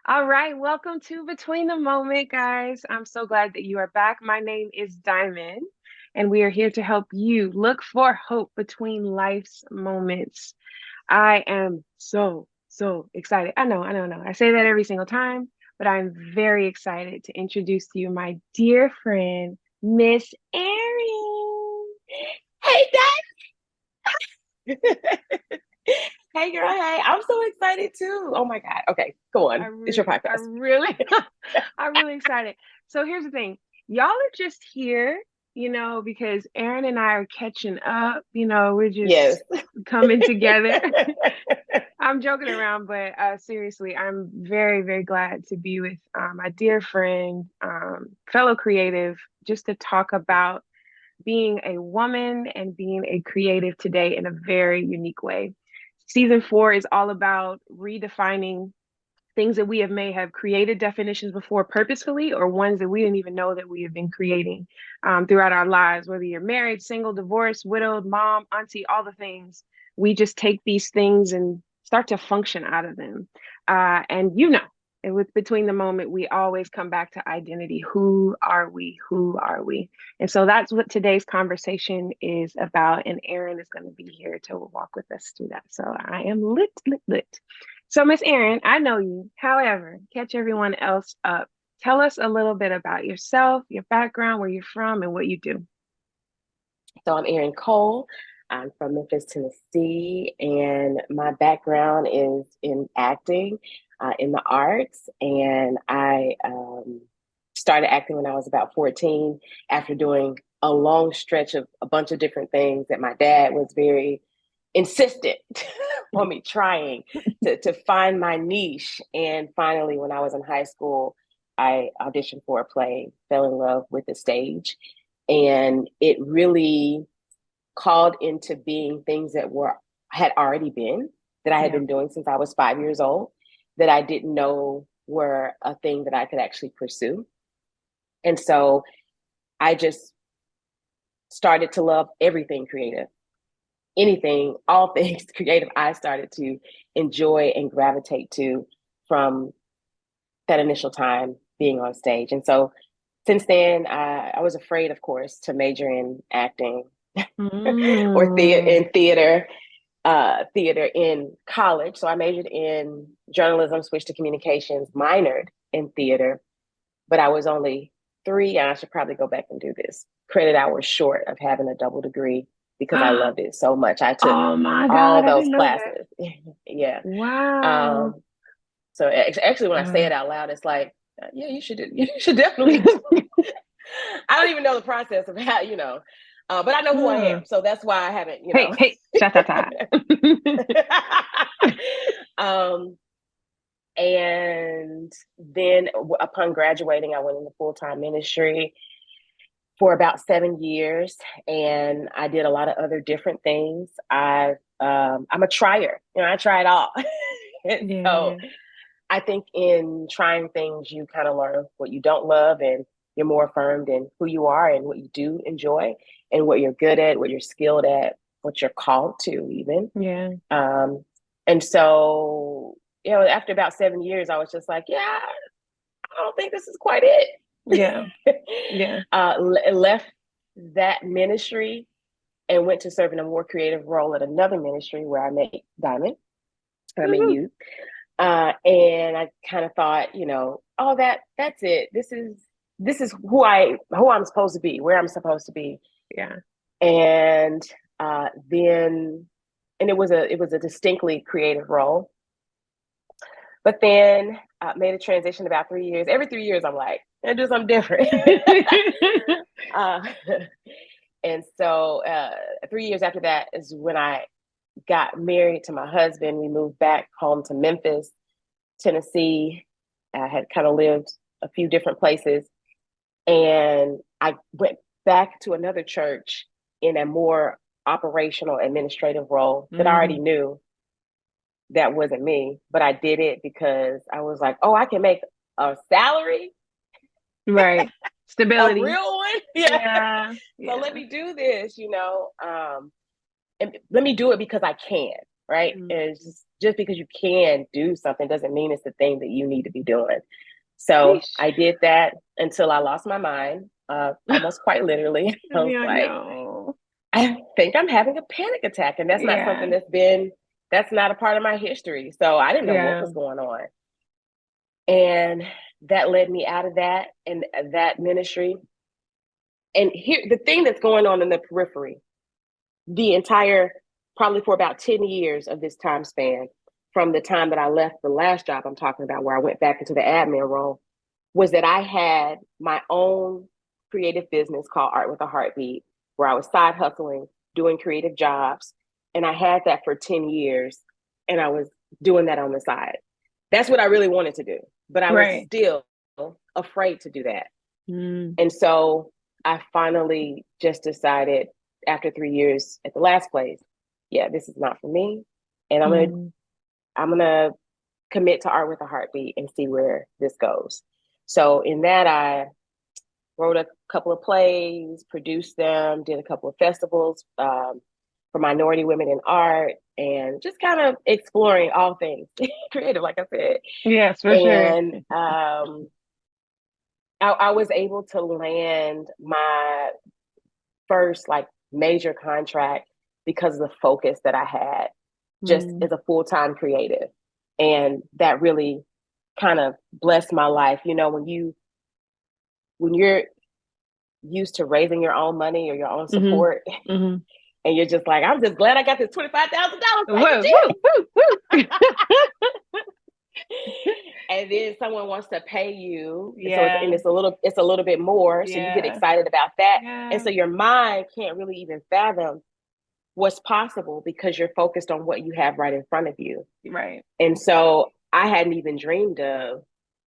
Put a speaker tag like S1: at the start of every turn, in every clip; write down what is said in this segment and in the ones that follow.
S1: All right, welcome to Between the Moment, guys. I'm so glad that you are back. My name is Diamond, and we are here to help you look for hope between life's moments. I am so excited. I know. I say that every single time, but I'm very excited to introduce to you my dear friend, Miss Erin.
S2: Hey, Dad. Hey, girl. Hey, I'm so excited too. Oh my God. Okay, go
S1: I
S2: on. It's your
S1: really, I
S2: podcast.
S1: really, I'm really excited. So here's the thing. Y'all are just here, because Aaron and I are catching up. We're
S2: Yes.
S1: just coming together. I'm joking around, but seriously, I'm very glad to be with my dear friend, fellow creative, just to talk about being a woman and being a creative today in a very unique way. Season 4 is all about redefining things that may have created definitions before purposefully, or ones that we didn't even know that we have been creating throughout our lives, whether you're married, single, divorced, widowed, mom, auntie, all the things. We just take these things and start to function out of them. And with Between the Moment, we always come back to identity. Who are we? Who are we? And so that's what today's conversation is about. And Erin is going to be here to walk with us through that. So I am lit. So, Miss Erin, I know you. However, catch everyone else up. Tell us a little bit about yourself, your background, where you're from, and what you do.
S2: So I'm Erin Cole. I'm from Memphis, Tennessee, and my background is in acting, in the arts. And I started acting when I was about 14 after doing a long stretch of a bunch of different things that my dad was very insistent on me trying to find my niche. And finally, when I was in high school, I auditioned for a play, fell in love with the stage, and it really called into being things that were had already been that I had
S1: Yeah.
S2: been doing since I was 5 years old that I didn't know were a thing that I could actually pursue. And so I just started to love everything creative, anything, all things creative. I started to enjoy and gravitate to from that initial time being on stage. And so since then, I was afraid, of course, to major in acting or
S1: Mm.
S2: theater in college. So I majored in journalism, switched to communications, minored in theater, but I was only three, and I should probably go back and do this, credit hours short of having a double degree because I loved it so much. I took
S1: Oh my
S2: all
S1: God, I
S2: those
S1: didn't know that.
S2: classes. Yeah.
S1: Wow.
S2: Um, so actually, when I say
S1: Wow.
S2: it out loud, it's like, yeah, you should definitely. I don't even know the process of how. But I know who I
S1: Huh.
S2: am, so that's why I haven't.
S1: Hey, shut that.
S2: um, and then upon graduating, I went into full-time ministry for about 7 years, and I did a lot of other different things. I'm a trier. I try it all. And so
S1: Yeah.
S2: I think in trying things, you kind of learn what you don't love, and you're more affirmed in who you are and what you do enjoy and what you're good at, what you're skilled at, what you're called to, even.
S1: Yeah.
S2: Um, and so, after about 7 years, I was just like, yeah, I don't think this is quite
S1: Yeah.
S2: it.
S1: Yeah.
S2: Left that ministry and went to serve in a more creative role at another ministry where I met Diamond. I met
S1: Woohoo.
S2: you. And I kind of thought, oh, that's it. This is who I'm supposed to be, where I'm supposed to be.
S1: Yeah.
S2: And then, and it was a distinctly creative role. But then made a transition about 3 years. Every 3 years, I'm like, I do something different. uh, and so 3 years after that is when I got married to my husband. We moved back home to Memphis, Tennessee. I had kind of lived a few different places. And I went back to another church in a more operational administrative role that I already
S1: Mm.
S2: knew that wasn't me, but I did it because I was like, oh, I can make a salary,
S1: Right.
S2: a
S1: Stability.
S2: real one. Yeah.
S1: Yeah.
S2: So let
S1: Yeah.
S2: me do this, and let me do it because I can, right?
S1: Mm.
S2: And it's just just because you can do something doesn't mean it's the thing that you need to be doing. So
S1: Yeesh.
S2: I did that until I lost my mind, almost quite literally. I was
S1: Yeah,
S2: like,
S1: no.
S2: I think I'm having a panic attack. And that's not
S1: Yeah.
S2: something that's not a part of my history. So I didn't know what
S1: Yeah.
S2: was going on. And that led me out of that and that ministry. And here, the thing that's going on in the periphery, the entire, probably for about 10 years of this time span, from the time that I left the last job I'm talking about, where I went back into the admin role, was that I had my own creative business called Art with a Heartbeat, where I was side hustling, doing creative jobs. And I had that for 10 years. And I was doing that on the side. That's what I really wanted to do. But I was
S1: Right.
S2: still afraid to do that.
S1: Mm.
S2: And so I finally just decided after 3 years at the last place, yeah, this is not for me. And
S1: Mm.
S2: I'm gonna commit to Art with a Heartbeat and see where this goes. So in that, I wrote a couple of plays, produced them, did a couple of festivals for minority women in art, and just kind of exploring all things creative, like I said.
S1: Yes, for sure.
S2: And I was able to land my first like major contract because of the focus that I had just
S1: Mm.
S2: as a full-time creative. And that really kind of blessed my life. You know, when you're used to raising your own money or your own
S1: Mm-hmm.
S2: support,
S1: Mm-hmm.
S2: and you're just like, I'm just glad I got this $25,000 paycheck.
S1: Whoa, woo, woo, woo.
S2: And then someone wants to pay you, so
S1: Yeah.
S2: it's a little bit more, so you get
S1: Yeah.
S2: excited about that, and
S1: Yeah.
S2: so your mind can't really even fathom what's possible because you're focused on what you have right in front of you.
S1: Right.
S2: And so I hadn't even dreamed of,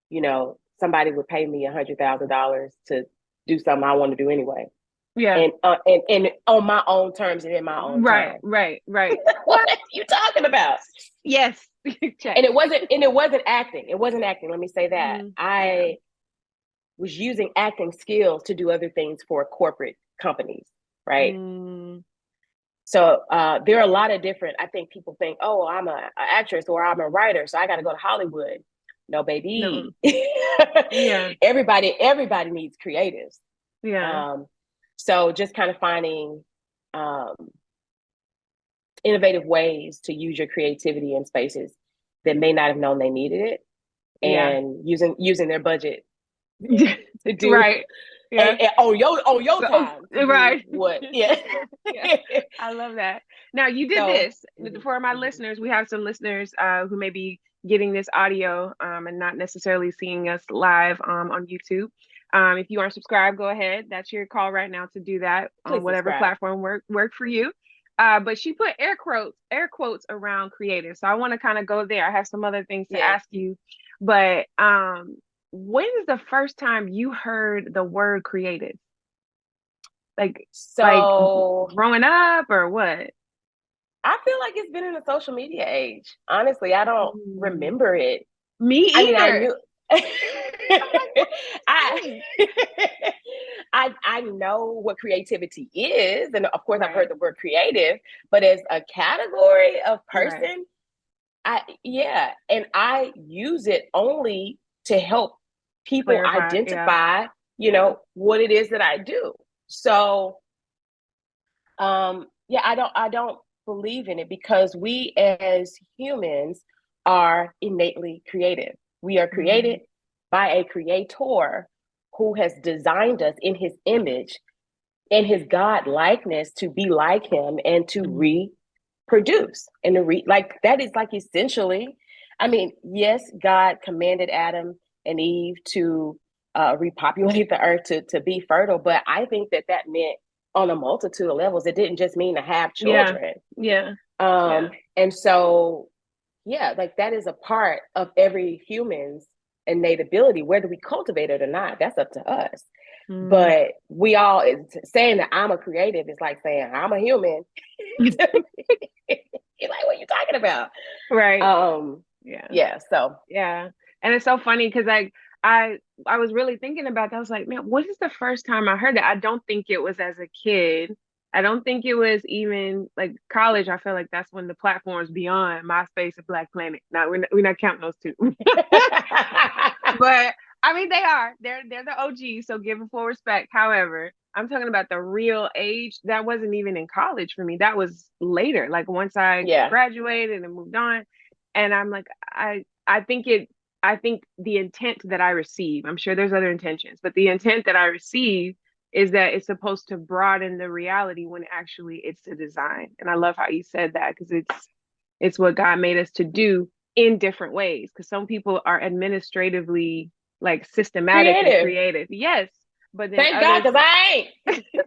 S2: you know, somebody would pay me $100,000 to do something I want to do anyway,
S1: Yeah.
S2: and on my own terms and in my own
S1: Right.
S2: time.
S1: Right. Right.
S2: What are you talking about?
S1: Yes. Check.
S2: And it wasn't acting. It wasn't acting. Let me say that.
S1: Yeah.
S2: I was using acting skills to do other things for corporate companies, right?
S1: Mm.
S2: So there are a lot of different. I think people think, oh, I'm a actress or I'm a writer, so I got to go to Hollywood. No,
S1: No.
S2: baby.
S1: Yeah.
S2: everybody needs creatives.
S1: Yeah.
S2: Um, so just kind of finding um, innovative ways to use your creativity in spaces that may not have known they needed it,
S1: Yeah.
S2: and using their budget to do
S1: Right. Yeah.
S2: and on your
S1: Oh,
S2: time to do
S1: right.
S2: what. Yeah.
S1: Yeah. I love that. Now you did
S2: So
S1: this for my listeners. We have some listeners who may be getting this audio and not necessarily seeing us live on YouTube. If you aren't subscribed, go ahead. That's your call right now to do that on
S2: please
S1: whatever
S2: subscribe.
S1: platform work for you. But she put air quotes around creative. So I want to kind of go there. I have some other things to
S2: Yes.
S1: ask you, but when is the first time you heard the word creative? Like
S2: So
S1: growing up or what?
S2: I feel like it's been in the social media age. Honestly, I don't
S1: Mm,
S2: remember it.
S1: me
S2: I mean, I
S1: either.
S2: knew
S1: I'm like, what
S2: I
S1: is this?
S2: I know what creativity is, and of course I've
S1: Right,
S2: heard the word creative, but as a category of
S1: right.
S2: person, yeah, and I use it only to help people
S1: Clarify. Yeah,
S2: identify,
S1: yeah.
S2: what it is that I do. So, yeah, I don't believe in it because we as humans are innately creative. We are
S1: Mm,
S2: created by a creator who has designed us in his image and his God likeness to be like him and to
S1: mm,
S2: reproduce and to like that is like essentially, I mean, yes, God commanded Adam and Eve to repopulate the earth to be fertile, but I think that meant on a multitude of levels. It didn't just mean to have
S1: yeah,
S2: children.
S1: yeah,
S2: Um,
S1: yeah.
S2: and so, yeah, like that is a part of every human's innate ability, whether we cultivate it or not. That's up to us.
S1: Mm.
S2: But we all saying that I'm a creative is like saying I'm a human. You're like, what are you talking about?
S1: Right.
S2: Um,
S1: Yeah.
S2: yeah. So
S1: Yeah. And it's so funny because I was really thinking about that. I was like, man, what is the first time I heard that? I don't think it was as a kid. I don't think it was even like college. I feel like that's when the platforms beyond MySpace and Black Planet. Now we're not counting those two. But I mean, they are. They're the OGs, so give them full respect. However, I'm talking about the real age. That wasn't even in college for me. That was later. Like once I
S2: Yeah.
S1: graduated and moved on, and I'm like, I think it. I think the intent that I receive. I'm sure there's other intentions, but the intent that I receive is that it's supposed to broaden the reality when actually it's the design. And I love how you said that because it's what God made us to do in different ways. Because some people are administratively like systematic and
S2: Creative.
S1: creative. Yes. But then
S2: Thank God,
S1: others,
S2: because I ain't.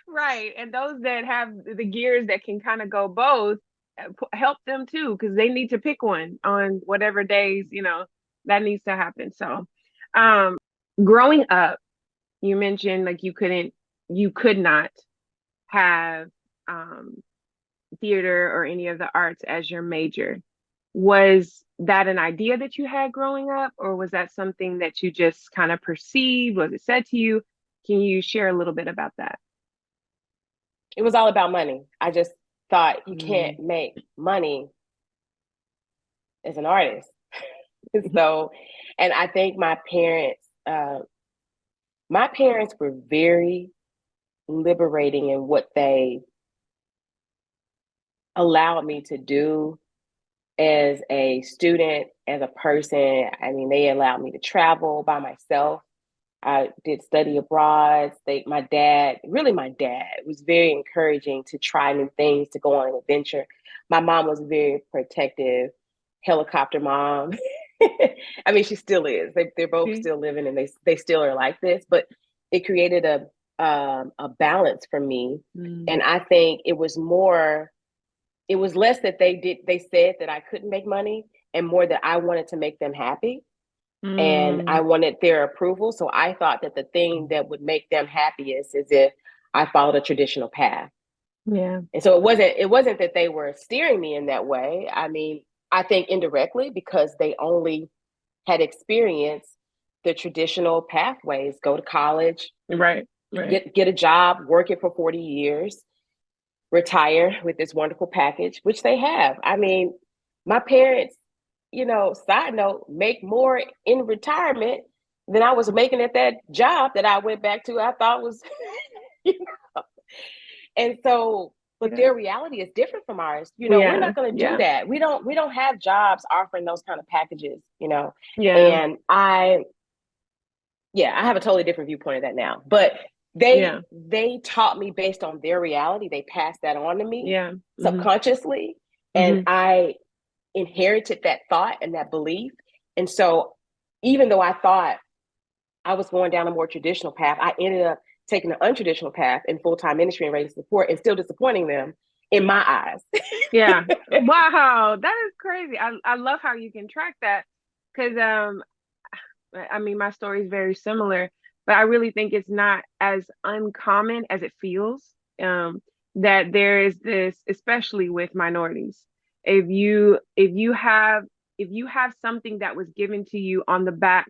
S1: right. And those that have the gears that can kind of go both, help them too, because they need to pick one on whatever days, that needs to happen. So, um, growing up, you mentioned like you could not have um, theater or any of the arts as your major. Was that an idea that you had growing up, or was that something that you just kind of perceived? Was it said to you? Can you share a little bit about that?
S2: It was all about money. I just thought you
S1: Mm.
S2: can't make money as an artist. So, and I think my parents were very liberating in what they allowed me to do as a student, as a person. I mean, they allowed me to travel by myself. I did study abroad. My dad was very encouraging to try new things, to go on an adventure. My mom was very protective, helicopter mom. I mean, she still is. They're both
S1: Okay.
S2: still living, and they still are like this. But it created a balance for me, and
S1: Mm.
S2: I think it was more. It was less that they said that I couldn't make money, and more that I wanted to make them happy and I
S1: Mm.
S2: wanted their approval. So I thought that the thing that would make them happiest is if I followed a traditional path.
S1: Yeah.
S2: And so it wasn't that they were steering me in that way. I mean, I think indirectly because they only had experienced the traditional pathways, go to college,
S1: Right. Right.
S2: get a job, work it for 40 years, retire with this wonderful package, which they have. I mean, my parents, side note, make more in retirement than I was making at that job that I went back to. I thought was, you know, and so, but
S1: Yeah.
S2: their reality is different from ours. We're
S1: Yeah.
S2: not going to do
S1: Yeah.
S2: that. We don't have jobs offering those kind of packages.
S1: Yeah.
S2: And I have a totally different viewpoint of that now. But they
S1: Yeah.
S2: they taught me based on their reality. They passed that on to me
S1: Yeah. Hmm.
S2: subconsciously, and
S1: Hmm.
S2: I inherited that thought and that belief. And so, even though I thought I was going down a more traditional path, I ended up taking an untraditional path in full time ministry and raising support, and still disappointing them in my eyes.
S1: Yeah. Wow. That is crazy. I love how you can track that because I mean my story is very similar, but I really think it's not as uncommon as it feels. That there is this, especially with minorities. If you have something that was given to you on the back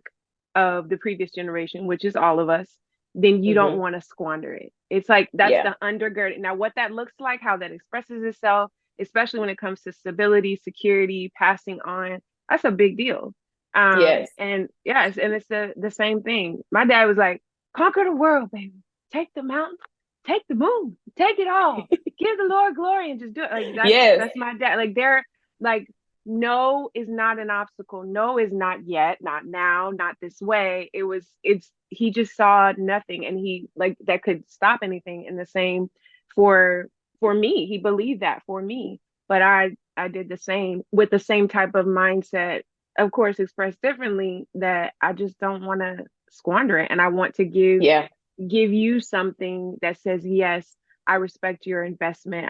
S1: of the previous generation, which is all of us, then you don't
S2: Mm-hmm.
S1: want to squander it. It's like that's
S2: Yeah.
S1: the undergird. Now, what that looks like, how that expresses itself, especially when it comes to stability, security, passing on, that's a big deal.
S2: Yes.
S1: And yes, and it's the same thing. My dad was like, conquer the world, baby. Take the mountain, take the moon, take it all. Give the Lord glory and just do it. Like that's
S2: Yes.
S1: that's my dad. Like they're like no is not an obstacle. No is not yet, not now, not this way. It's he just saw nothing and he like that could stop anything. And the same for for me. He believed that for me. But I did the same with the same type of mindset, of course expressed differently, that I just don't want to squander it. And I want to
S2: Yeah.
S1: give you something that says, yes, I respect your investment.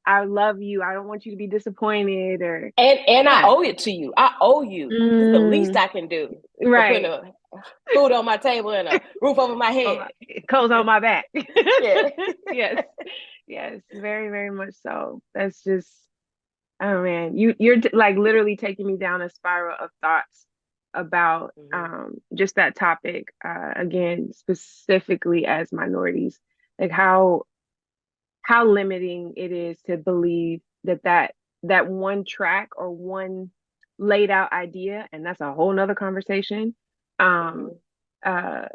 S1: I love you. I don't want you to be disappointed or
S2: And I
S1: yeah.
S2: owe it to you. I owe you. It's the least
S1: Mm,
S2: I can do for putting
S1: right.
S2: a food on my table and a roof over my
S1: On
S2: head.
S1: my clothes on my back.
S2: Yeah.
S1: Yes. Yes, very, very much so. That's just oh man, you're like literally taking me down a spiral of thoughts about just that topic, again, specifically as minorities, like how limiting it is to believe that one track or one laid out idea, and that's a whole nother conversation, um, uh,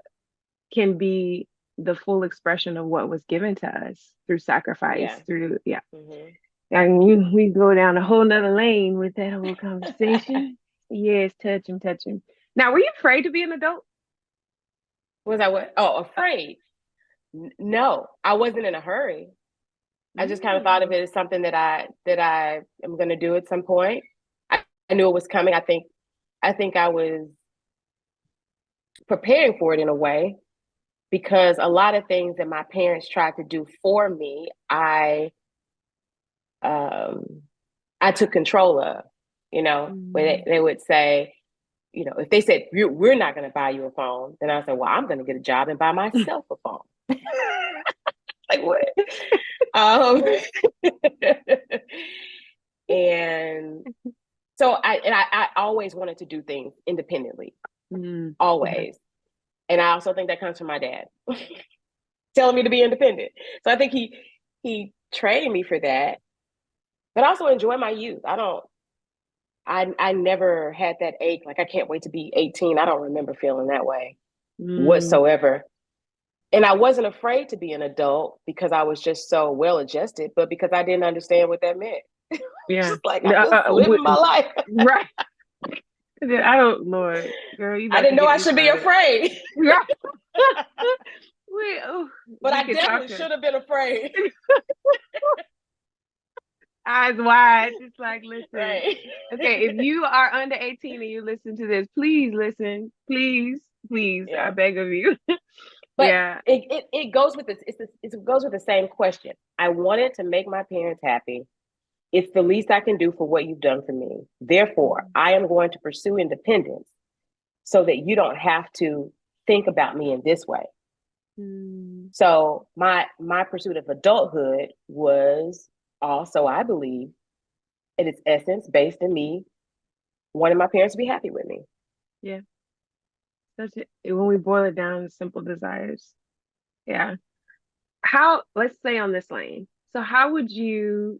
S1: can be the full expression of what was given to us through sacrifice, through and we go down a whole nother lane with that whole conversation. Yes, touch him. Now, were you afraid to be an adult?
S2: Was I what? Oh, afraid? No, I wasn't in a hurry. I just kind of thought of it as something that I am going to do at some point. I knew it was coming. I think I was preparing for it in a way, because a lot of things that my parents tried to do for me, I took control of. You know, where they would say, you know, if they said we're not going to buy you a phone, then I said, well, I'm going to get a job and buy myself a phone. Like what? And so I always wanted to do things independently, always. And I also think that comes from my dad telling me to be independent. So I think he trained me for that, but I also enjoy my youth. I never had that ache. Like, I can't wait to be 18. I don't remember feeling that way whatsoever. And I wasn't afraid to be an adult because I was just so well adjusted, but because I didn't understand what that meant.
S1: Yeah.
S2: Just like, I'm just living my life.
S1: Right. I don't, Lord, girl,
S2: I didn't know I should be afraid. But I definitely should have been afraid.
S1: Eyes wide, just like, listen. Right. Okay, if you are under 18 and you listen to this, please listen. Please, I beg of you.
S2: But it goes with this. It goes with the same question. I wanted to make my parents happy. It's the least I can do for what you've done for me. Therefore, I am going to pursue independence so that you don't have to think about me in this way. So my pursuit of adulthood was also, I believe, in its essence, based in me wanting my parents to be happy with me.
S1: Yeah. When we boil it down to simple desires. Yeah. Let's stay on this lane. So how would you,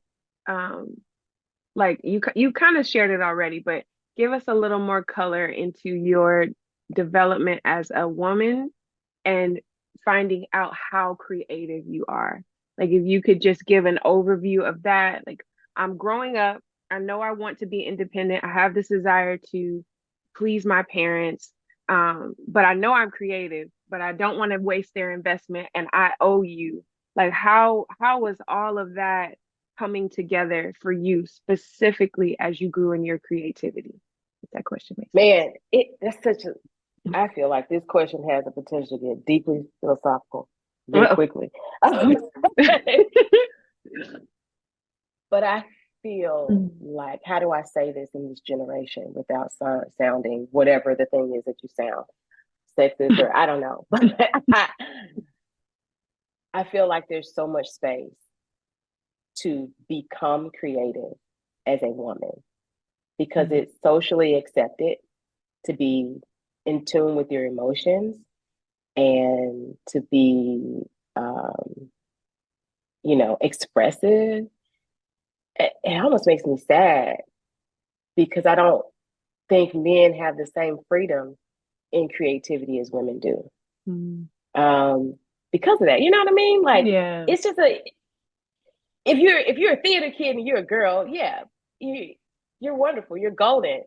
S1: like you kind of shared it already, but give us a little more color into your development as a woman and finding out how creative you are. Like, if you could just give an overview of that. Like, I'm growing up, I know I want to be independent. I have this desire to please my parents. But I know I'm creative, but I don't want to waste their investment, and I owe you. Like, how was all of that coming together for you specifically as you grew in your creativity? If that question makes
S2: sense. Man, that's such a, I feel like this question has the potential to get deeply philosophical very quickly. But I feel like, how do I say this in this generation without sounding whatever the thing is that you sound, sexist, or I don't know. But I feel like there's so much space to become creative as a woman because it's socially accepted to be in tune with your emotions and to be, expressive. It almost makes me sad because I don't think men have the same freedom in creativity as women do. Because of that, you know what I mean? Like, it's just if you're a theater kid and you're a girl, you're wonderful, you're golden.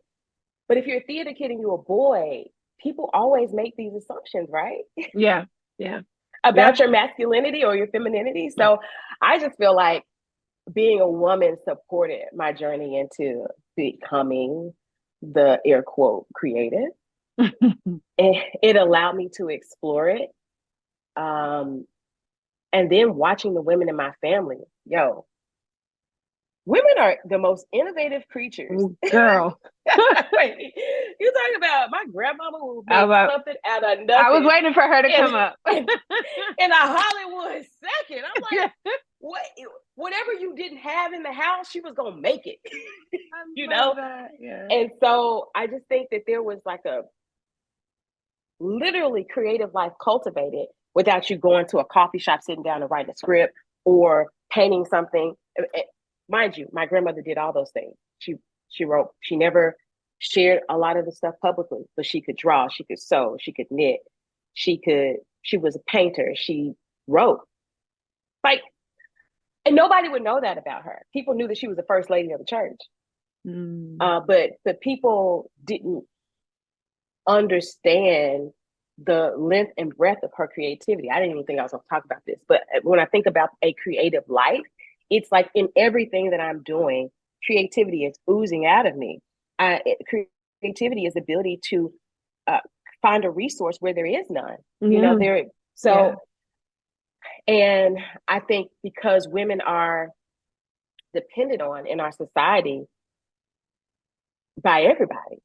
S2: But if you're a theater kid and you're a boy, people always make these assumptions, right?
S1: Yeah.
S2: About your masculinity or your femininity. So I just feel like being a woman supported my journey into becoming the air quote creative. It allowed me to explore it. And then watching the women in my family, women are the most innovative creatures.
S1: Girl.
S2: Wait, you talking about my grandmama who made something out of nothing.
S1: I was waiting for her to come up.
S2: In a Hollywood second. I'm like, what whatever you didn't have in the house, she was gonna make it.
S1: I
S2: you
S1: love
S2: know?
S1: that. Yeah.
S2: And so I just think that there was like a literally creative life cultivated without you going to a coffee shop, sitting down and writing a script or painting something. Mind you, my grandmother did all those things. She wrote. She never shared a lot of the stuff publicly, but she could draw, she could sew, she could knit, she was a painter, she wrote. Like, and nobody would know that about her. People knew that she was the first lady of the church. But people didn't understand the length and breadth of her creativity. I didn't even think I was going to talk about this, but when I think about a creative life, it's like in everything that I'm doing, creativity is oozing out of me. Creativity is the ability to find a resource where there is none. You know, there. So, and I think because women are depended on in our society by everybody,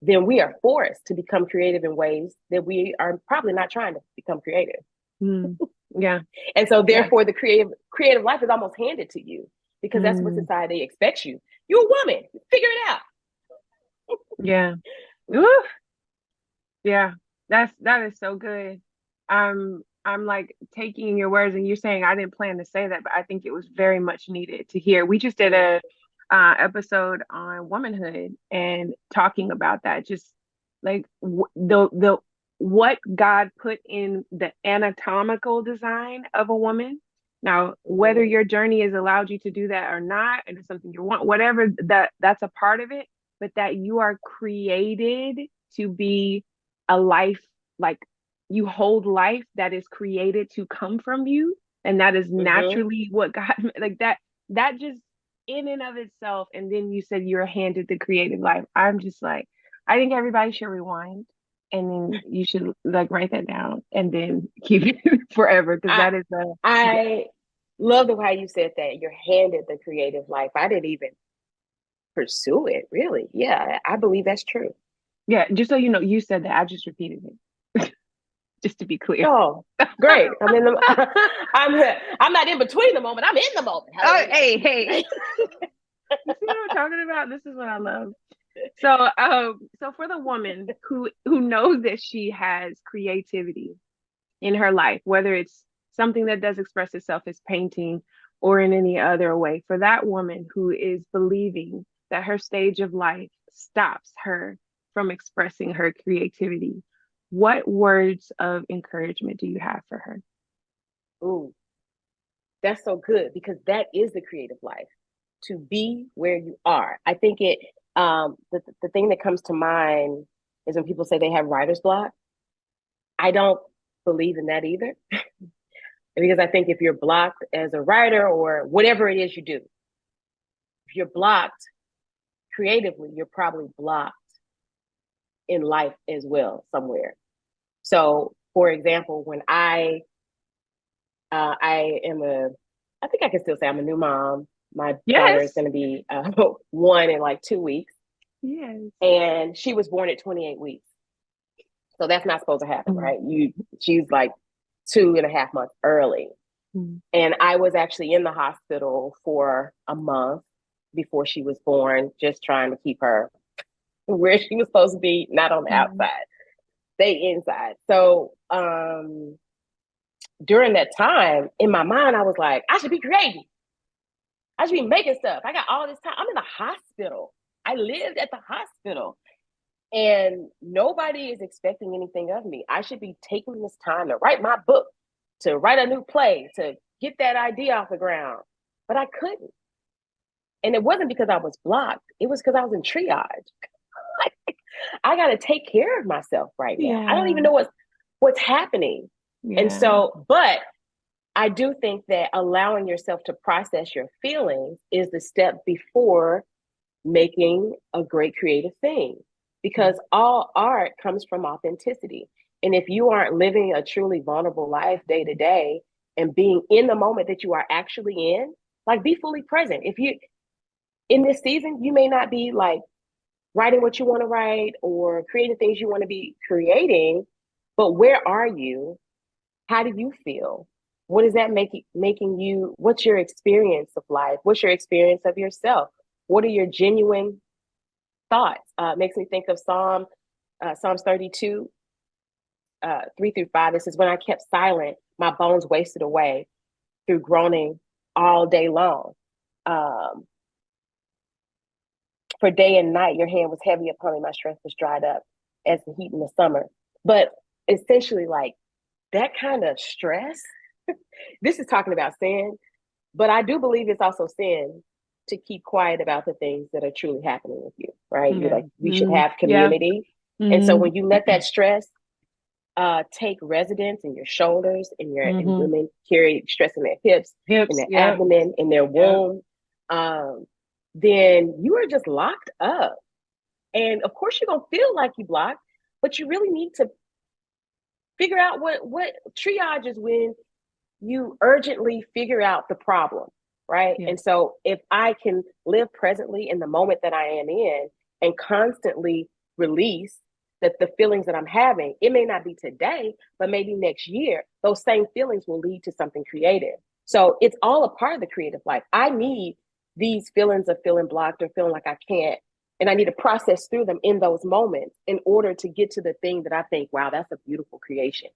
S2: then we are forced to become creative in ways that we are probably not trying to become creative.
S1: Yeah.
S2: And so therefore the creative life is almost handed to you because that's what society expects you. You're a woman, figure it out.
S1: Yeah. Ooh. Yeah. That is so good. I'm like taking your words and you're saying I didn't plan to say that, but I think it was very much needed to hear. We just did a episode on womanhood and talking about that, just like the what God put in the anatomical design of a woman. Now, whether your journey has allowed you to do that or not, and it's something you want, whatever, that's a part of it, but that you are created to be a life, like you hold life that is created to come from you, and that is naturally what God, like that just in and of itself. And then you said you're handed the creative life. I'm just like, I think everybody should rewind and then you should like write that down and then keep it forever, because that is
S2: I love the way you said that. You're handed the creative life. I didn't even pursue it, really. Yeah, I believe that's true.
S1: Yeah, just so you know, you said that. I just repeated it. Just to be clear.
S2: Oh, great. I'm in the I'm not in between the moment. I'm in the moment.
S1: Oh, hey. You see what I'm talking about? This is what I love. So for the woman who knows that she has creativity in her life, whether it's something that does express itself as painting or in any other way, for that woman who is believing that her stage of life stops her from expressing her creativity, what words of encouragement do you have for her?
S2: Ooh, that's so good because that is the creative life, to be where you are. I think the thing that comes to mind is when people say they have writer's block. I don't believe in that either. Because I think if you're blocked as a writer or whatever it is you do, if you're blocked creatively, you're probably blocked in life as well somewhere. So, for example, when I am I think I can still say I'm a new mom. My daughter is going to be 1 in like 2 weeks.
S1: Yes.
S2: And she was born at 28 weeks. So that's not supposed to happen, right? She's like 2.5 months early. And I was actually in the hospital for a month before she was born, just trying to keep her where she was supposed to be, not on the outside, stay inside. So during that time, in my mind, I was like, I should be creating. I should be making stuff. I got all this time. I'm in the hospital. I lived at the hospital. And nobody is expecting anything of me. I should be taking this time to write my book, to write a new play, to get that idea off the ground. But I couldn't. And it wasn't because I was blocked. It was because I was in triage. I got to take care of myself right now. I don't even know what's happening. And so, but I do think that allowing yourself to process your feelings is the step before making a great creative thing, because all art comes from authenticity. And if you aren't living a truly vulnerable life day to day and being in the moment that you are actually in, like be fully present. If you, in this season, you may not be like writing what you want to write or creating things you want to be creating, but where are you? How do you feel? what is that making you? What's your experience of life? What's your experience of yourself? What are your genuine thoughts? Makes me think of Psalms 32, 3 through 5. This is when I kept silent, my bones wasted away through groaning all day long. Um, for day and night, your hand was heavy upon me. My strength was dried up as the heat in the summer. But essentially, like that kind of stress, this is talking about sin, but I do believe it's also sin to keep quiet about the things that are truly happening with you, right? You're
S1: Yeah.
S2: like, we should have
S1: Yeah.
S2: community. And so
S1: Hmm.
S2: when you let that stress take residence in your shoulders, and
S1: Hmm.
S2: women carry stress in their hips, in
S1: Hips.
S2: their
S1: Yep.
S2: abdomen, in their
S1: Yep.
S2: womb, um, then you are just locked up. And of course, you're gonna feel like you blocked, but you really need to figure out what triage is when you urgently figure out the problem, right?
S1: Yeah.
S2: And so if I can live presently in the moment that I am in and constantly release that the feelings that I'm having, it may not be today, but maybe next year, those same feelings will lead to something creative. So it's all a part of the creative life. I need these feelings of feeling blocked or feeling like I can't. And I need to process through them in those moments in order to get to the thing that I think, wow, that's a beautiful creation.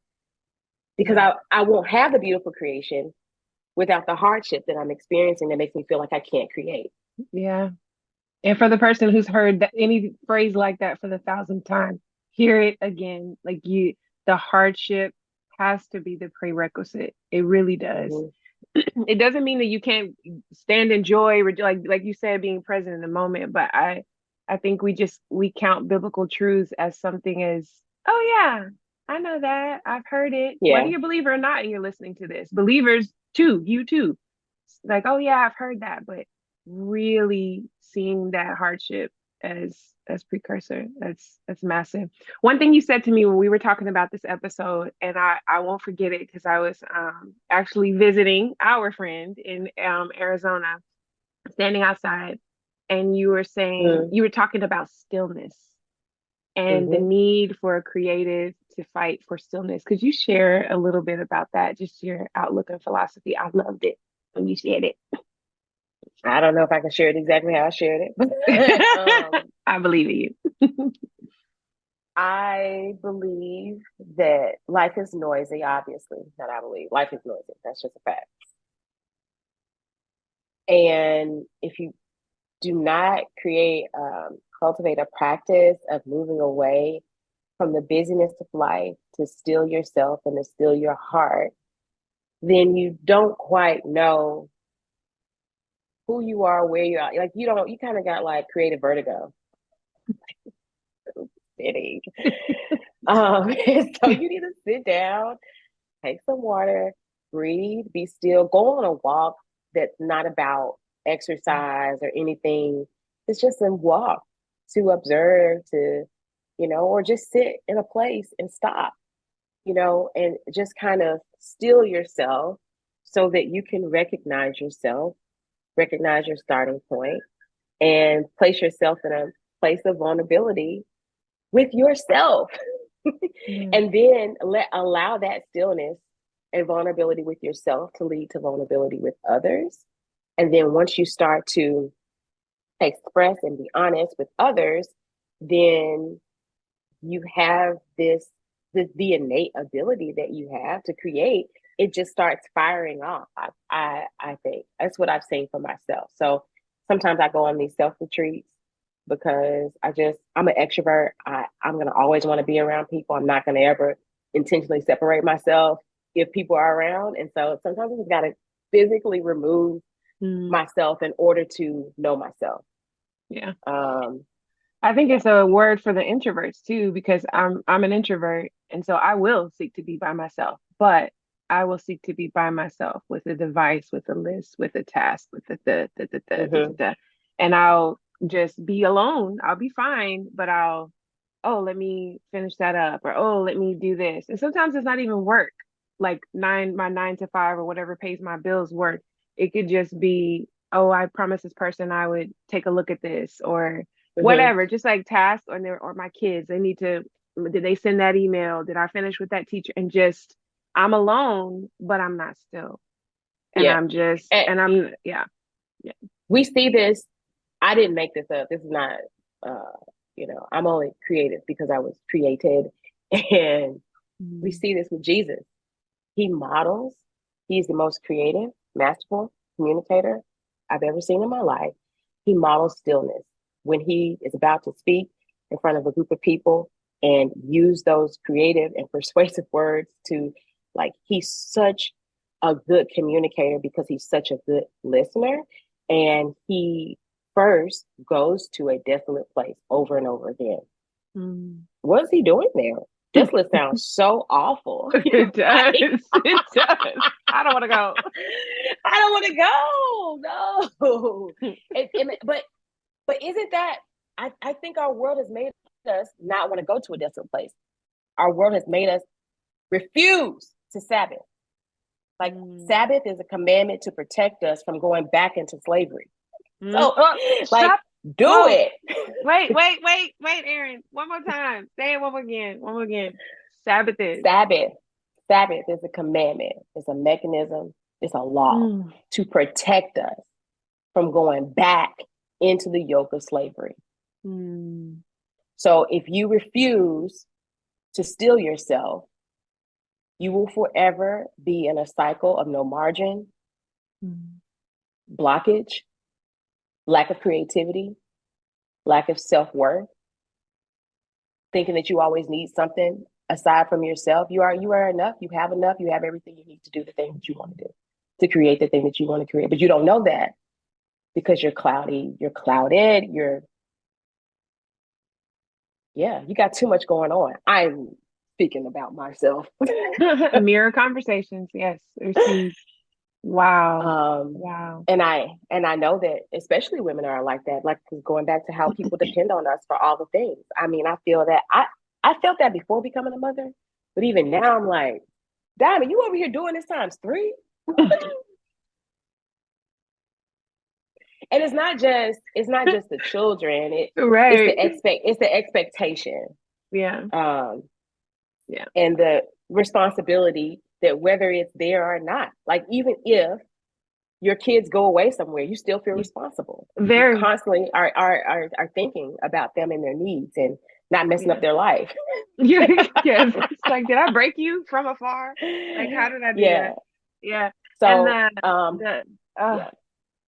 S2: Because
S1: Yeah.
S2: I won't have the beautiful creation without the hardship that I'm experiencing that makes me feel like I can't create.
S1: Yeah. And for the person who's heard that any phrase like that for the thousandth time, hear it again. Like you, the hardship has to be the prerequisite. It really does.
S2: Mm-hmm.
S1: It doesn't mean that you can't stand in joy, like you said, being present in the moment. But I think we count biblical truths as something as, oh yeah, I know that, I've heard it. Whether
S2: Yeah.
S1: you're a believer or not, and you're listening to this, believers too, you too, like, oh yeah, I've heard that, but really seeing that hardship as precursor, that's massive. One thing you said to me when we were talking about this episode, and I won't forget it because I was actually visiting our friend in Arizona, standing outside, and you were talking about stillness and the
S2: Mm-hmm.
S1: need for a creative to fight for stillness. Could you share a little bit about that, just your outlook and philosophy? I loved it when you shared it.
S2: I don't know if I can share it exactly how I shared it, but
S1: I believe in you.
S2: I believe that life is noisy, obviously. Not I believe. Life is noisy. That's just a fact. And if you do not cultivate a practice of moving away from the busyness of life to still yourself and to still your heart, then you don't quite know who you are, where you are. Like you kind of got like creative vertigo. Sitting. So you need to sit down, take some water, breathe, be still, go on a walk that's not about exercise or anything. It's just a walk to observe, or just sit in a place and stop, and just kind of still yourself so that you can recognize yourself, recognize your starting point, and place yourself in a place of vulnerability with yourself.
S1: Yeah.
S2: And then allow that stillness and vulnerability with yourself to lead to vulnerability with others. And then once you start to express and be honest with others, then you have the innate ability that you have to create. It just starts firing off. I think that's what I've seen for myself. So sometimes I go on these self retreats because I'm an extrovert. I'm gonna always want to be around people. I'm not gonna ever intentionally separate myself if people are around. And so sometimes I just gotta physically remove
S1: Mm,
S2: myself in order to know myself.
S1: yeah.
S2: Um,
S1: I think
S2: yeah.
S1: it's a word for the introverts too, because I'm an introvert, and so I will seek to be by myself, but I will seek to be by myself with a device, with a list, with a task, with
S2: Mm-hmm.
S1: and I'll just be alone. I'll be fine, but oh, let me finish that up, or oh, let me do this. And sometimes it's not even work, like my 9 to 5 or whatever pays my bills work. It could just be, oh, I promised this person I would take a look at this, or
S2: Mm-hmm.
S1: whatever, just like tasks, or my kids, they need to, did they send that email? Did I finish with that teacher? And just I'm alone, but I'm not still. And
S2: Yeah.
S1: I'm just,
S2: And
S1: and I'm, yeah, yeah.
S2: we see this. I didn't make this up. This is not, uh, I'm only creative because I was created. And we
S1: Mm.
S2: see this with Jesus. He models, he's the most creative, masterful communicator I've ever seen in my life. He models stillness when he is about to speak in front of a group of people and use those creative and persuasive words to, like, he's such a good communicator because he's such a good listener. And he first goes to a desolate place over and over again.
S1: Mm.
S2: What is he doing there? Desolate sounds so awful.
S1: It does.
S2: Like,
S1: It does. I don't want to go.
S2: I don't want to go. No. But isn't that I think our world has made us not want to go to a desolate place. Our world has made us refuse to Sabbath. Like,
S1: Mm.
S2: Sabbath is a commandment to protect us from going back into slavery.
S1: Mm.
S2: So,
S1: Oh,
S2: like,
S1: stop.
S2: do
S1: Whoa.
S2: it.
S1: Wait, Erin. One more time. Say it one more again. One more again. Sabbath is.
S2: Sabbath. Sabbath is a commandment. It's a mechanism. It's a law
S1: Mm.
S2: to protect us from going back into the yoke of slavery.
S1: Mm.
S2: So if you refuse to still yourself, you will forever be in a cycle of no margin,
S1: Mm.
S2: blockage, lack of creativity, lack of self-worth, thinking that you always need something aside from yourself. You are enough, you have everything you need to do the thing that you want to do, to create the thing that you want to create. But you don't know that because you're cloudy, you're clouded, you got too much going on. I'm speaking about myself.
S1: Mirror conversations. Yes. Receive. Wow.
S2: um,
S1: Wow.
S2: and I know that especially women are like that. Like, going back to how people depend on us for all the things. I mean, I feel that I felt that before becoming a mother, but even now I'm like, Diamond, you over here doing this times three. And it's not just the children. It's
S1: Right.
S2: the expectation,
S1: Yeah.
S2: um,
S1: Yeah.
S2: and the responsibility that whether it's there or not. Like, even if your kids go away somewhere, you still feel responsible. You
S1: Very.
S2: constantly are thinking about them and their needs and not messing up
S1: Yeah.
S2: their life.
S1: Yes. It's like, did I break you from afar? Like, how did I do
S2: Yeah.
S1: that? Yeah. And
S2: So,
S1: the uh
S2: yeah,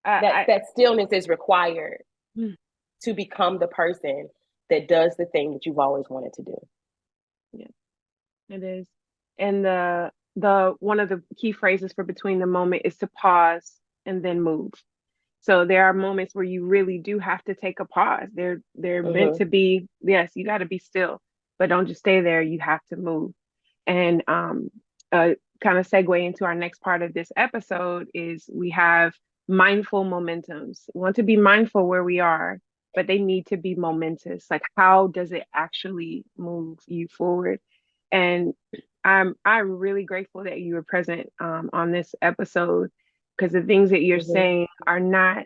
S2: that
S1: I
S2: that stillness is required
S1: mm,
S2: to become the person that does the thing that you've always wanted to do.
S1: yeah, it is. And the one of the key phrases for between the moment is to pause and then move. So there are moments where you really do have to take a pause. They're meant
S2: Mm-hmm.
S1: to be, yes, you got to be still, but don't just stay there. You have to move. And kind of segue into our next part of this episode is we have mindful momentums. We want to be mindful where we are, but they need to be momentous. Like, how does it actually move you forward? And I'm really grateful that you were present on this episode because the things that you're
S2: Mm-hmm.
S1: saying are not,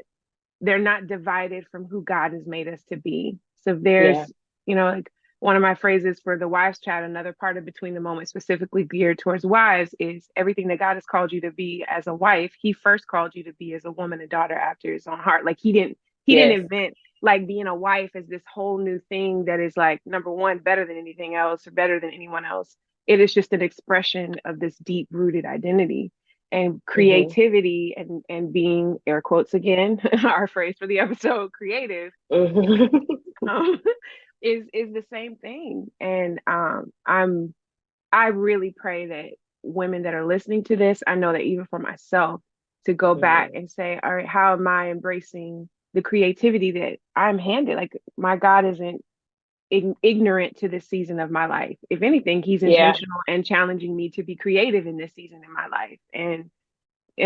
S1: they're not divided from who God has made us to be. So if
S2: Yeah.
S1: there's, like one of my phrases for the wives chat, another part of between the moment specifically geared towards wives is everything that God has called you to be as a wife, he first called you to be as a woman and daughter after his own heart. Like he didn't
S2: Yes.
S1: invent like being a wife as this whole new thing that is like number one, better than anything else or better than anyone else. It is just an expression of this deep rooted identity and
S2: Mm-hmm.
S1: creativity and being air quotes again our phrase for the episode creative
S2: Mm-hmm.
S1: um, is the same thing and I really pray that women that are listening to this, I know that even for myself to go back
S2: Mm-hmm.
S1: and say, all right, how am I embracing the creativity that I'm handed? Like my God isn't ignorant to this season of my life. If anything, he's
S2: Yeah.
S1: intentional and challenging me to be creative in this season in my life. And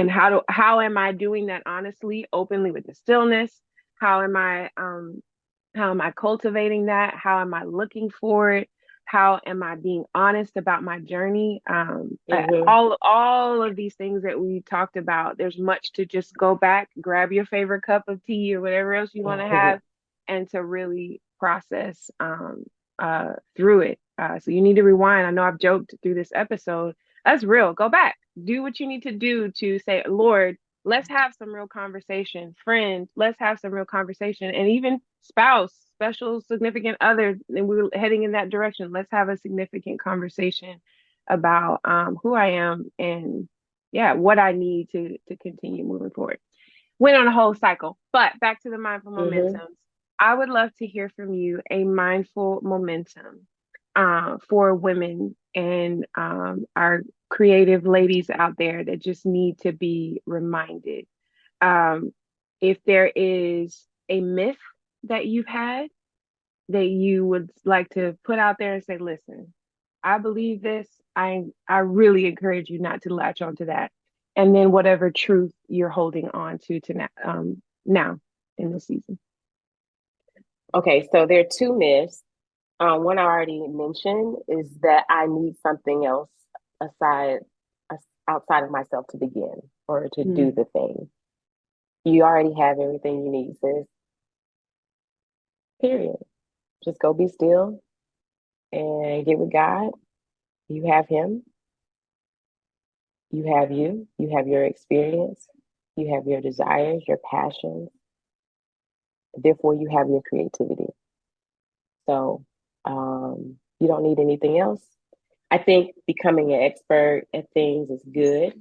S1: how am I doing that honestly, openly with the stillness? How am I cultivating that? How am I looking for it? How am I being honest about my journey?
S2: Mm-hmm.
S1: All of these things that we talked about. There's much to just go back, grab your favorite cup of tea or whatever else you want to have, and to really process through it. So you need to rewind. I know I've joked through this episode, That's real. Go back. Do what you need to do to say, Lord, let's have some real conversation. Friend, let's have some real conversation. And even spouse, special significant other, and we're heading in that direction. Let's have a significant conversation about who I am and yeah, what I need to continue moving forward. Went on a whole cycle, but back to the mindful
S2: Mm-hmm.
S1: momentums. I would love to hear from you a mindful momentum for women and our creative ladies out there that just need to be reminded. Um, if there is a myth that you've had that you would like to put out there and say, listen, I believe this. I really encourage you not to latch onto that. And then whatever truth you're holding on to now in this season.
S2: Okay, so there are two myths. One I already mentioned is that I need something else aside, outside of myself to begin or to do
S1: Mm.
S2: the thing. You already have everything you need, sis. Period. Just go be still and get with God. You have Him. You have you. You have your experience. You have your desires, your passions. Therefore, you have your creativity. So you don't need anything else. I think becoming an expert at things is good,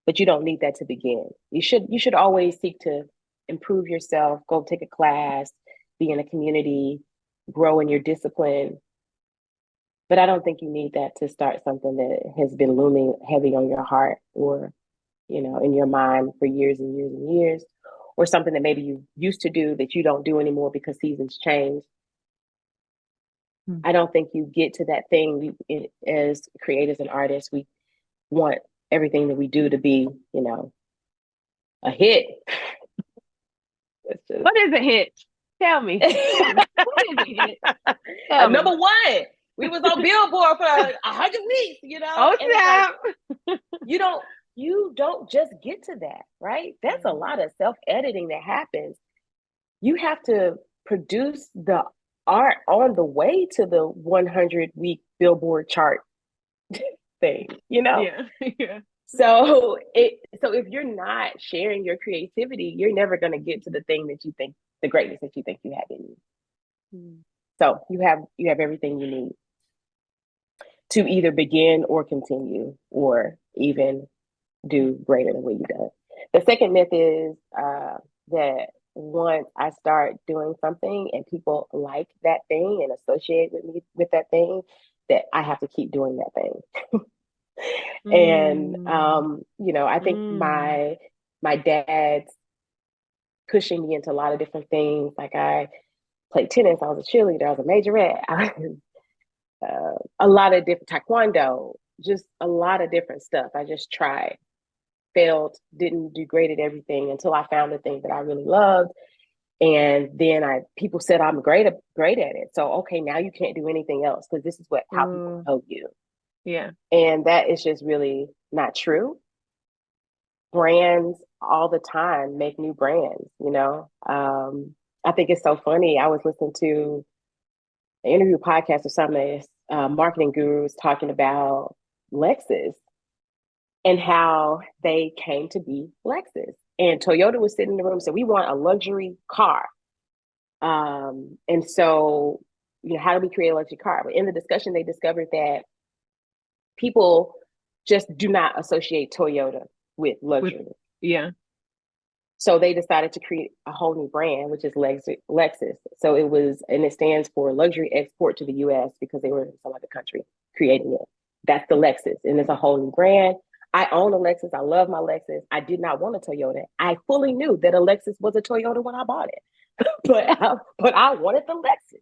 S2: but you don't need that to begin. You should always seek to improve yourself, go take a class, be in a community, grow in your discipline. But I don't think you need that to start something that has been looming heavy on your heart or, in your mind for years and years and years, or something that maybe you used to do that you don't do anymore because seasons change.
S1: Mm.
S2: I don't think you get to that thing. As creators and artists, we want everything that we do to be, a hit. It's just
S1: What is a hit? Tell me. What is a hit?
S2: a
S1: Tell me.
S2: number one. We was on Billboard for 100 weeks,
S1: Oh,
S2: and it's like
S1: snap.
S2: you don't you don't just get to that, right? That's a
S1: Mm.
S2: lot of self-editing that happens. You have to produce the art on the way to the 100-week Billboard chart thing,
S1: Yeah. Yeah.
S2: So if you're not sharing your creativity, you're never going to get to the thing that you think, the greatness that you think you have in you.
S1: Mm.
S2: So you have everything you need to either begin or continue or even do greater than what you've done. The second myth is that once I start doing something and people like that thing and associate with me with that thing, that I have to keep doing that thing. And
S1: Mm.
S2: I think
S1: Mm.
S2: my dad's pushing me into a lot of different things. Like I played tennis, I was a cheerleader, I was a majorette, I was a lot of different taekwondo, just a lot of different stuff. I just tried, failed, didn't do great at everything until I found the thing that I really loved. And then people said I'm great at it. So okay, now you can't do anything else because this is how people
S1: Mm.
S2: know you.
S1: Yeah.
S2: And that is just really not true. Brands all the time make new brands. I think it's so funny. I was listening to an interview podcast or something, marketing gurus talking about Lexus and how they came to be Lexus. And Toyota was sitting in the room and said, we want a luxury car. And so, how do we create a luxury car? But in the discussion, they discovered that people just do not associate Toyota with
S1: With
S2: luxury.
S1: yeah.
S2: So they decided to create a whole new brand, which is Lexus. So it stands for Luxury Export to the US because they were in some other country creating it. That's the Lexus. And it's a whole new brand. I own a Lexus. I love my Lexus. I did not want a Toyota. I fully knew that a Lexus was a Toyota when I bought it, but I wanted the Lexus.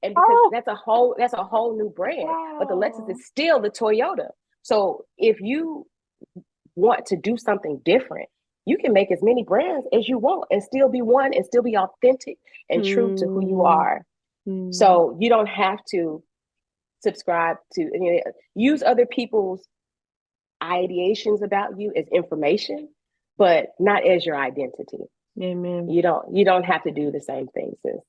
S2: And because
S1: Oh,
S2: that's a whole new brand, but the Lexus
S1: wow.
S2: is still the Toyota. So if you want to do something different, you can make as many brands as you want and still be one and still be authentic and true to who you
S1: Mm.
S2: are.
S1: Mm.
S2: So you don't have to subscribe to use other people's ideations about you as information, but not as your identity.
S1: Amen.
S2: You don't have to do the same things as.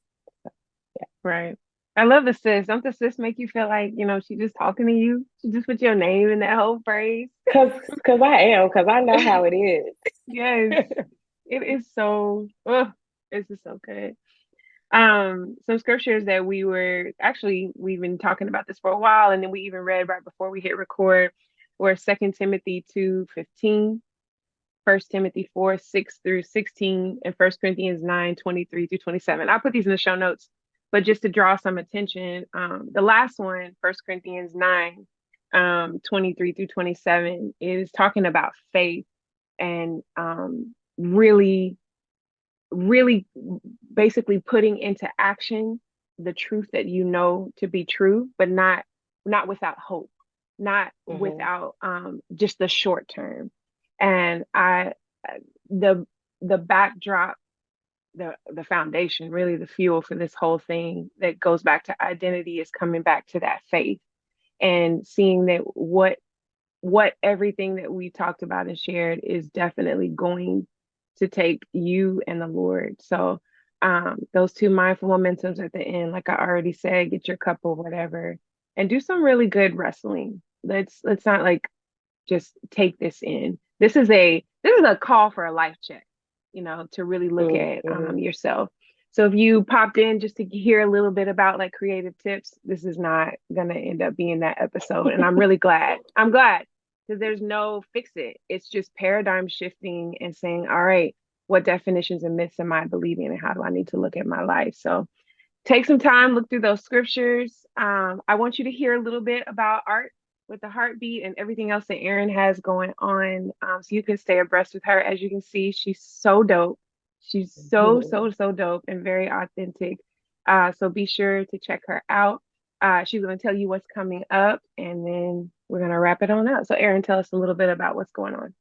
S1: Right. I love the sis. Don't the sis make you feel like, she just talking to you? She just put your name in that whole phrase.
S2: Cause cause I know how it is.
S1: Yes. It is so, it's just so good. Some scriptures that we've been talking about this for a while, and then we even read right before we hit record were 2 Timothy 2:15, 1 Timothy 4:6 through 16, and 1 Corinthians 9:23 through 27. I'll put these in the show notes, but just to draw some attention, the last one, 1 Corinthians 9, 23 through 27, is talking about faith and really, really basically putting into action the truth that you know to be true, but not without hope, not
S2: Mm-hmm.
S1: without just the short term. And the the backdrop, the foundation, really the fuel for this whole thing that goes back to identity is coming back to that faith and seeing that what everything that we talked about and shared is definitely going to take you and the Lord. So those two mindful momentums at the end, like I already said, get your cup or whatever, and do some really good wrestling. Let's not like just take this in. This is a call for a life check, to really look at
S2: Mm-hmm.
S1: yourself. So if you popped in just to hear a little bit about like creative tips, this is not gonna end up being that episode. And I'm really glad. I'm glad because there's no fix it. It's just paradigm shifting and saying, all right, what definitions and myths am I believing and how do I need to look at my life? So take some time, look through those scriptures. I want you to hear a little bit about art with the heartbeat and everything else that Erin has going on, so you can stay abreast with her. As you can see, she's so dope. She's so, so, so dope and very authentic. So be sure to check her out. She's going to tell you what's coming up, and then we're going to wrap it on up. So, Erin, tell us a little bit about what's going on.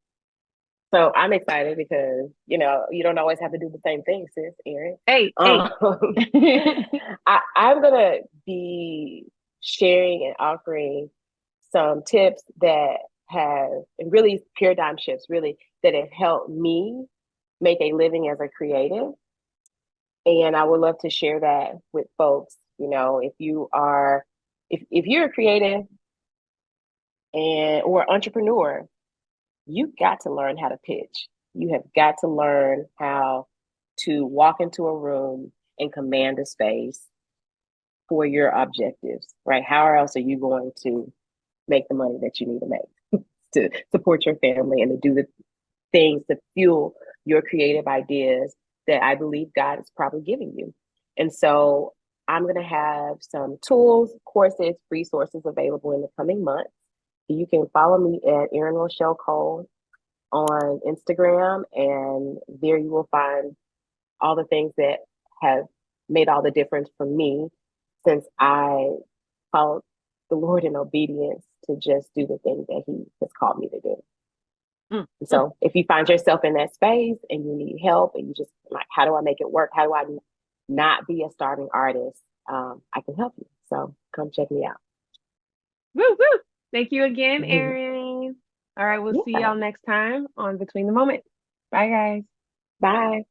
S2: So I'm excited because, you don't always have to do the same thing, sis, Erin.
S1: Hey, hey.
S2: Um, I'm going to be sharing and offering some tips that have, and really paradigm shifts, really, that have helped me make a living as a creative. And I would love to share that with folks. If you're a creative or entrepreneur, you got to learn how to pitch. You have got to learn how to walk into a room and command a space for your objectives, right? How else are you going to make the money that you need to make to support your family and to do the things to fuel your creative ideas that I believe God is probably giving you? And so I'm going to have some tools, courses, resources available in the coming months. You can follow me at Erin Rochelle Cole on Instagram, and there you will find all the things that have made all the difference for me since I followed the Lord in obedience to just do the things that He has called me to do.
S1: Mm,
S2: And
S1: mm.
S2: so if you find yourself in that space and you need help and you just like, how do I make it work? How do I not be a starving artist? I can help you. So come check me out.
S1: Woo, woo. Thank you again, Erin. All right, we'll see
S2: Yeah.
S1: y'all next time on Between the Moments. Bye, guys.
S2: Bye.